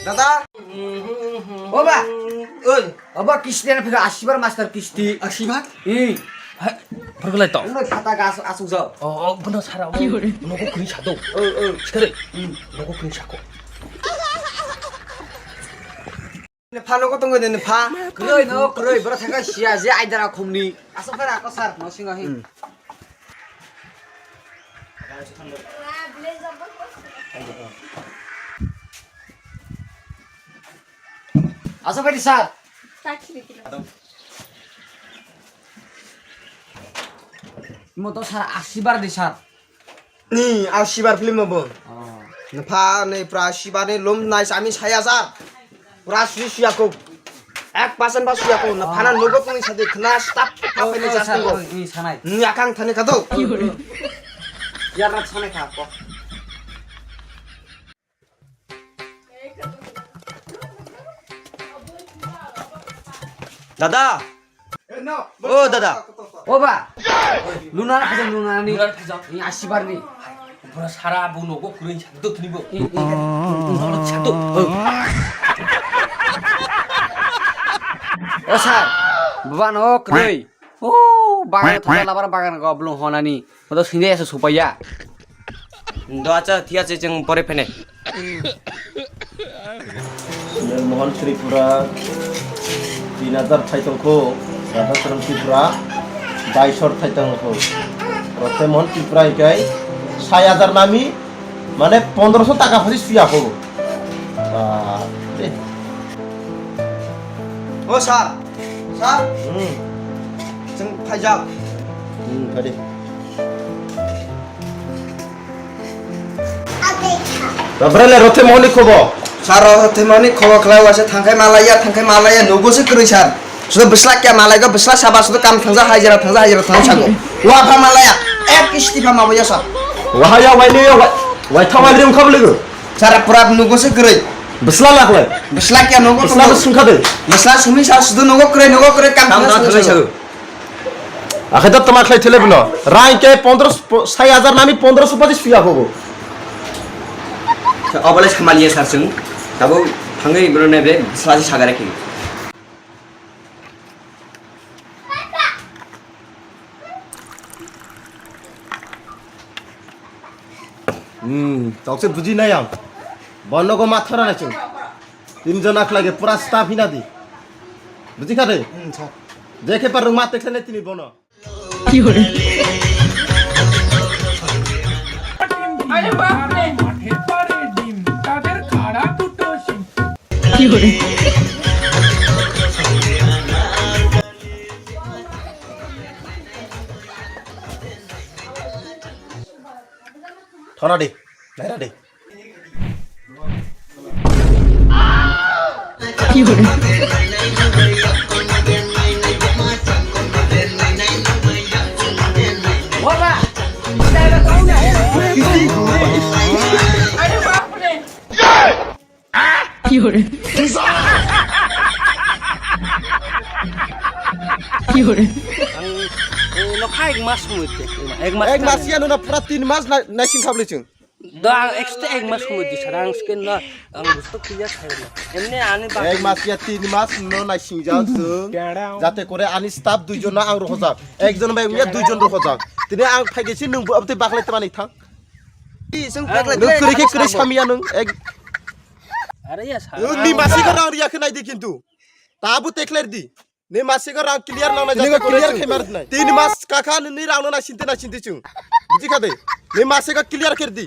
দাদা বাবা ওই বাবা কিস্তি না ফিরে 80 বার মাস্টার কিস্তি 80 বার Pergelai tau. 너 가다가 아수 저 Bener sarah. Nogo kering satu. Sekarang. Nogo kering satu. 파는 것도 거는 파 그러이 너 그러이 뭐라 생각 시야지 아이들아 콤니 아서 페라 아까 살 너싱가 해 아서 페리 살 뭐또 살 80বার দি 살 니 80বার 필름 뭐 파네 프라 80바네 롬 나이스 아미 사야자 프라 수수야고 100% 바 수야고 나 파나 로고 뽕이 사데 그나 스탑 파페네 자스는 거 이 사나이 약강 타네 가도 야나 차네 갖고 দাদা ও দাদা 오바 누나나 가자 누나니 Nular pijak. 이 80bar니 Bener sarah bu nogo kering satu tini bu. 이 Nogo satu. 오살 부반 오 그래 오 바간 타자 라바라 바간 거 블롱 호나니 너 신대에서 소파야 너 아차 티아체 정 পরে ফেনে मोहन त्रिपुरा 3000 थाइतंखौ राधा चरण त्रिपुरा 2200 थाइतंखौ रते मोहन त्रिपुरा इकाय 6000 नामी माने 1500 টাকা ফরি সুয়াকো ও স্যার স্যার 정 파이자 가리 라브라레 रते मोहन खबो স্যার তেমানি খবর খেলাও আছে থাঙ্কাই মালায়া নগোসে করি স্যার শুধু বসলা কে মালাইগো বসলা সাবা শুধু কাম থাঙ্গা হাজিরা থাঙ্গা ছাগো ওয়া ফা মালায়া এক কিস্তি ফা মাবয়া স্যার वहाया वाइने वाइ थावाइ रिम खाबलेगो স্যার পুরা নগোসে করি बसला लागले बसला কে নগো बसला सुनखादो बसला सुমি স্যার শুধু নগো করে কাম থাঙ্গা ছাগো आखे त तमा खलाइ थेले बन राइ के 15 6000 नामी 1500 पदि सुया होगो अबले सामालिया स्যার जों दाबो थांगै ब्रने बे बसला सागारे कि तौसे बुझी नै आम बन्नको माथरा नै छु तीन जना लागे पूरा स्टाफ हिना दी बुझी खादे देखे पर रुमा देखले नै तिनी बन আরে বাপ রে মাঠে পড়ে ডিম তাদের খাড়া দুটো সিং थना दे नायरा दे 오바 আরে বাপ রে Lokha ek mas mute. एक मास या नुना पूरा 3 मास नाइसिं खाबले छु Da extra ek mas mute sarang skin na ang gusto kiya khaila. Emne ane ba. एक मास या 3 मास न नाइसिं जाउ जाते करे आनि स्टाफ दुइ जना आं रखजा एक जन बाय मिया दुइ जन रखजा तिने आं फाइगेसि नों अबते बाखलाय तमानि थां जों फेकलाय नों करे करे सामिया नों एक Are ya sa. नि मासि को रां रिया खनाय दि किन्तु ताबु तेखलेर दि ने मासि को रां क्लियर नाना जाते क्लियर खेमार नै 3 मास काखा नि रां ना सिनते छु बुझि खादे ने मासि का क्लियर कर दी